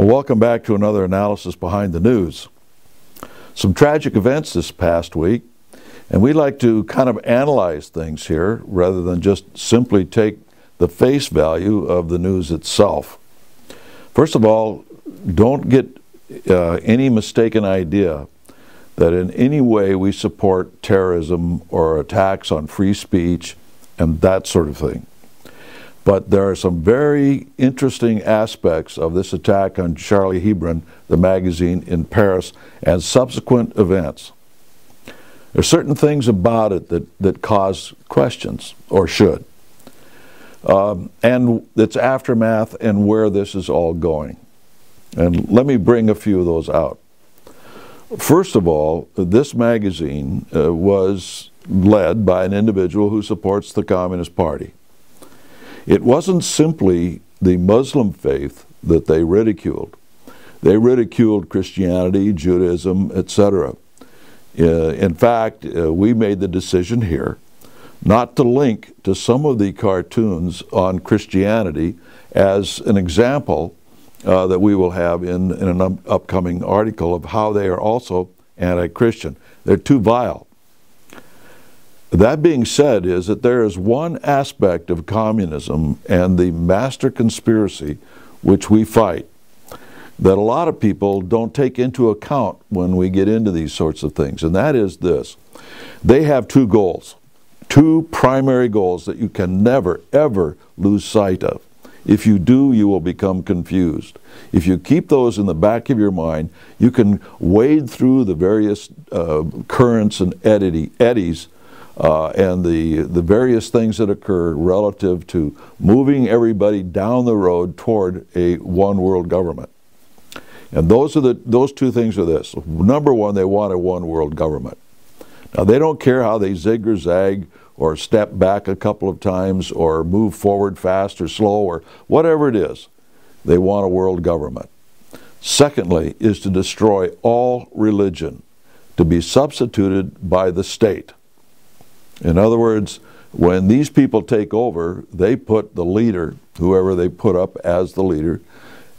Well, welcome back to another analysis behind the news. Some tragic events this past week, and we like to kind of analyze things here rather than just simply take the face value of the news itself. First of all, don't get any mistaken idea that in any way we support terrorism or attacks on free speech and that sort of thing. But there are some very interesting aspects of this attack on Charlie Hebdo, the magazine in Paris, and subsequent events. There are certain things about it that cause questions, or should, and its aftermath and where this is all going. And let me bring a few of those out. First of all, this magazine was led by an individual who supports the Communist Party. It wasn't simply the Muslim faith that they ridiculed. They ridiculed Christianity, Judaism, etc. In fact, we made the decision here not to link to some of the cartoons on Christianity as an example that we will have in an upcoming article of how they are also anti-Christian. They're too vile. That being said, is that there is one aspect of communism and the master conspiracy which we fight that a lot of people don't take into account when we get into these sorts of things, and that is this. They have two goals, two primary goals that you can never, ever lose sight of. If you do, you will become confused. If you keep those in the back of your mind, you can wade through the various currents and eddies and the various things that occur relative to moving everybody down the road toward a one world government. And those two things are this. Number one, they want a one world government. Now, they don't care how they zig or zag or step back a couple of times or move forward fast or slow or whatever it is. They want a world government. Secondly, is to destroy all religion, to be substituted by the state. In other words, when these people take over, they put the leader, whoever they put up as the leader,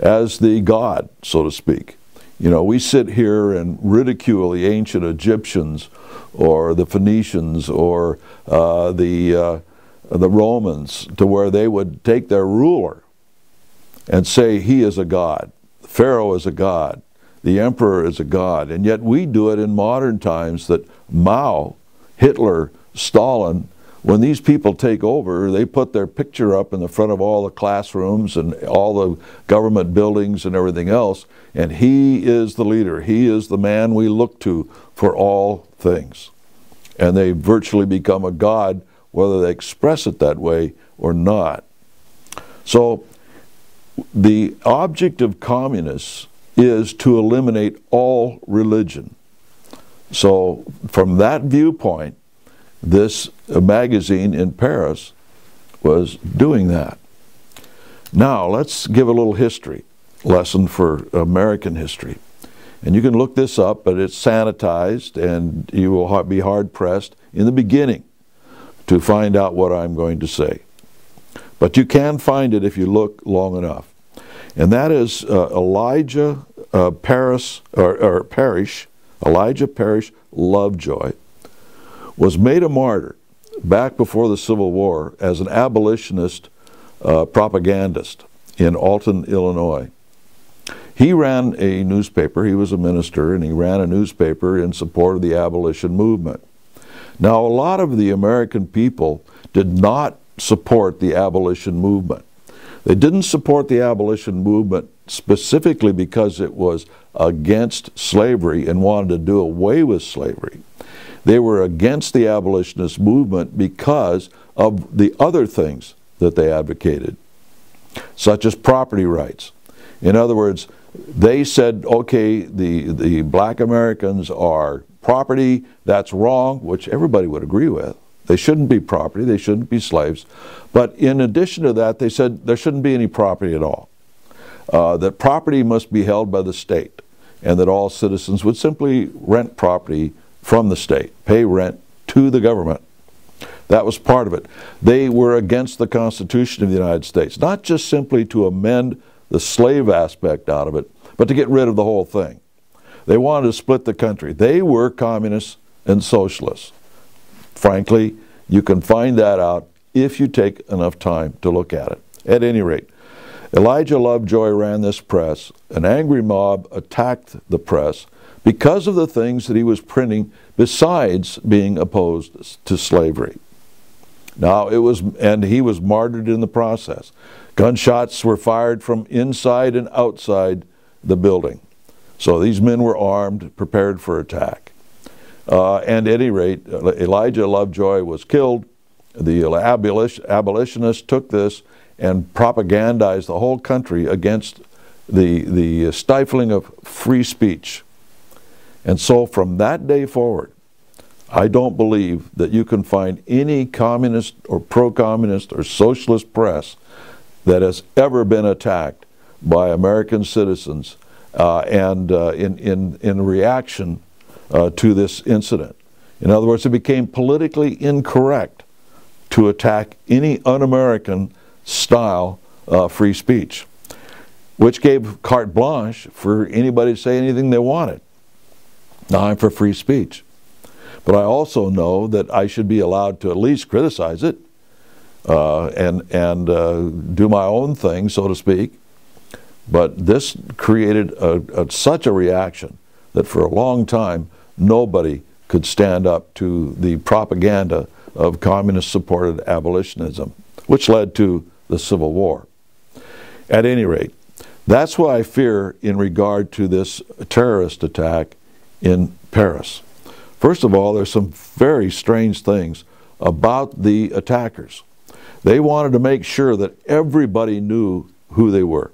as the god, so to speak. You know, we sit here and ridicule the ancient Egyptians or the Phoenicians or the Romans, to where they would take their ruler and say he is a god, Pharaoh is a god, the emperor is a god, and yet we do it in modern times that Mao, Hitler, Stalin, when these people take over, they put their picture up in the front of all the classrooms and all the government buildings and everything else, and he is the leader. He is the man we look to for all things. And they virtually become a god, whether they express it that way or not. So the object of communists is to eliminate all religion. So from that viewpoint, this magazine in Paris was doing that. Now, let's give a little history lesson for American history. And you can look this up, but it's sanitized, and you will be hard-pressed in the beginning to find out what I'm going to say. But you can find it if you look long enough. And that is Elijah Lovejoy was made a martyr back before the Civil War as an abolitionist propagandist in Alton, Illinois. He ran a newspaper, he was a minister, and he ran a newspaper in support of the abolition movement. Now, a lot of the American people did not support the abolition movement. They didn't support the abolition movement specifically because it was against slavery and wanted to do away with slavery. They were against the abolitionist movement because of the other things that they advocated, such as property rights. In other words, they said, okay, the black Americans are property, that's wrong, which everybody would agree with. They shouldn't be property, they shouldn't be slaves. But in addition to that, they said there shouldn't be any property at all. That property must be held by the state, and that all citizens would simply rent property from the state, pay rent to the government. That was part of it. They were against the Constitution of the United States, not just simply to amend the slave aspect out of it, but to get rid of the whole thing. They wanted to split the country. They were communists and socialists. Frankly, you can find that out if you take enough time to look at it. At any rate, Elijah Lovejoy ran this press. An angry mob attacked the press because of the things that he was printing besides being opposed to slavery. Now, and he was martyred in the process. Gunshots were fired from inside and outside the building. So these men were armed, prepared for attack. And at any rate, Elijah Lovejoy was killed. The abolitionists took this and propagandized the whole country against the stifling of free speech. And so from that day forward, I don't believe that you can find any communist or pro-communist or socialist press that has ever been attacked by American citizens in reaction to this incident. In other words, it became politically incorrect to attack any un-American style free speech, which gave carte blanche for anybody to say anything they wanted. Now, I'm for free speech. But I also know that I should be allowed to at least criticize it and do my own thing, so to speak. But this created such a reaction that for a long time nobody could stand up to the propaganda of communist-supported abolitionism, which led to the Civil War. At any rate, that's what I fear in regard to this terrorist attack in Paris. First of all, there's some very strange things about the attackers. They wanted to make sure that everybody knew who they were.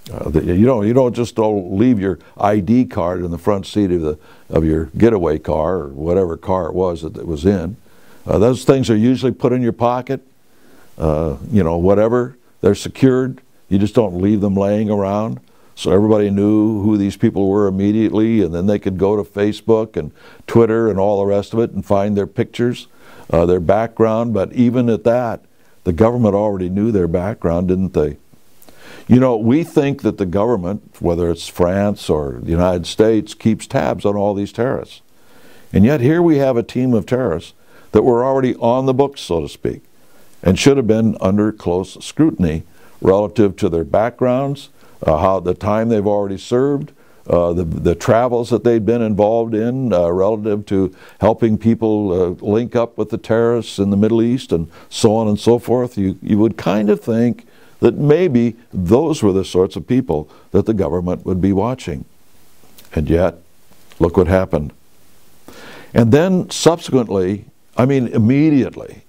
You don't just leave your ID card in the front seat of your getaway car or whatever car it was that it was in. Those things are usually put in your pocket, whatever. They're secured. You just don't leave them laying around. So everybody knew who these people were immediately, and then they could go to Facebook and Twitter and all the rest of it and find their pictures, their background. But even at that, the government already knew their background, didn't they? You know, we think that the government, whether it's France or the United States, keeps tabs on all these terrorists. And yet here we have a team of terrorists that were already on the books, so to speak, and should have been under close scrutiny relative to their backgrounds, how the time they've already served, the travels that they've been involved in relative to helping people link up with the terrorists in the Middle East and so on and so forth. You would kind of think that maybe those were the sorts of people that the government would be watching. And yet, look what happened. And then subsequently, I mean immediately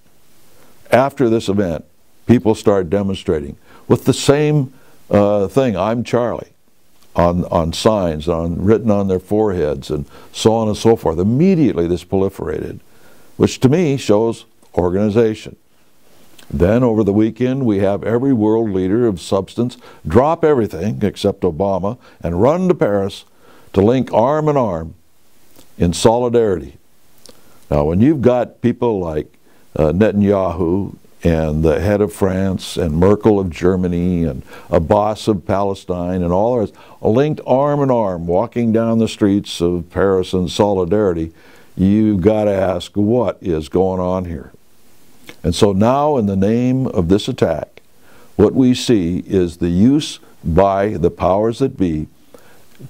after this event, people started demonstrating with the same thing, I'm Charlie, on signs, written on their foreheads and so on and so forth. Immediately this proliferated, which to me shows organization. Then over the weekend we have every world leader of substance drop everything except Obama and run to Paris to link arm in arm in solidarity. Now when you've got people like Netanyahu and the head of France and Merkel of Germany and Abbas of Palestine and all the rest linked arm in arm walking down the streets of Paris in solidarity, you've got to ask, what is going on here? And so now in the name of this attack, what we see is the use by the powers that be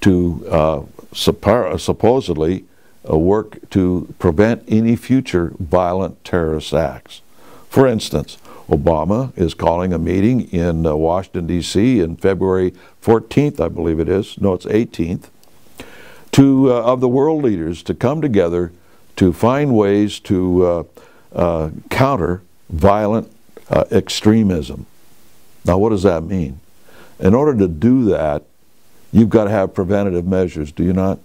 to supposedly work to prevent any future violent terrorist acts. For instance, Obama is calling a meeting in Washington, D.C. in February 14th, I believe it is. No, it's 18th, of the world leaders to come together to find ways to counter violent extremism. Now, what does that mean? In order to do that, you've got to have preventative measures, do you not?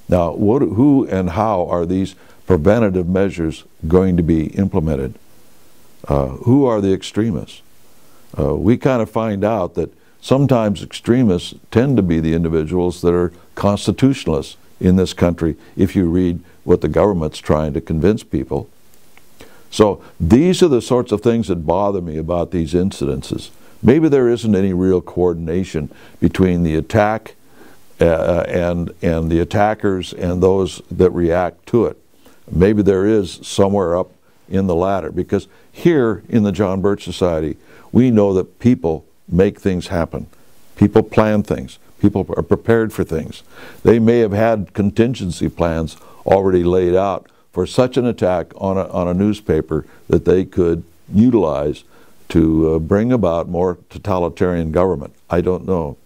Now, who and how are these preventative measures going to be implemented? Who are the extremists? We kind of find out that sometimes extremists tend to be the individuals that are constitutionalists in this country, if you read what the government's trying to convince people. So these are the sorts of things that bother me about these incidences. Maybe there isn't any real coordination between the attack and the attackers and those that react to it. Maybe there is somewhere up in the ladder, because here in the John Birch Society, we know that people make things happen. People plan things. People are prepared for things. They may have had contingency plans already laid out for such an attack on a newspaper that they could utilize to bring about more totalitarian government. I don't know.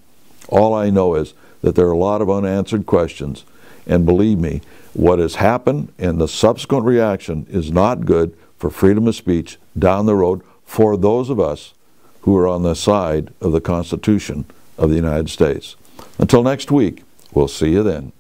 All I know is that there are a lot of unanswered questions, and believe me, what has happened and the subsequent reaction is not good for freedom of speech down the road for those of us who are on the side of the Constitution of the United States. Until next week, we'll see you then.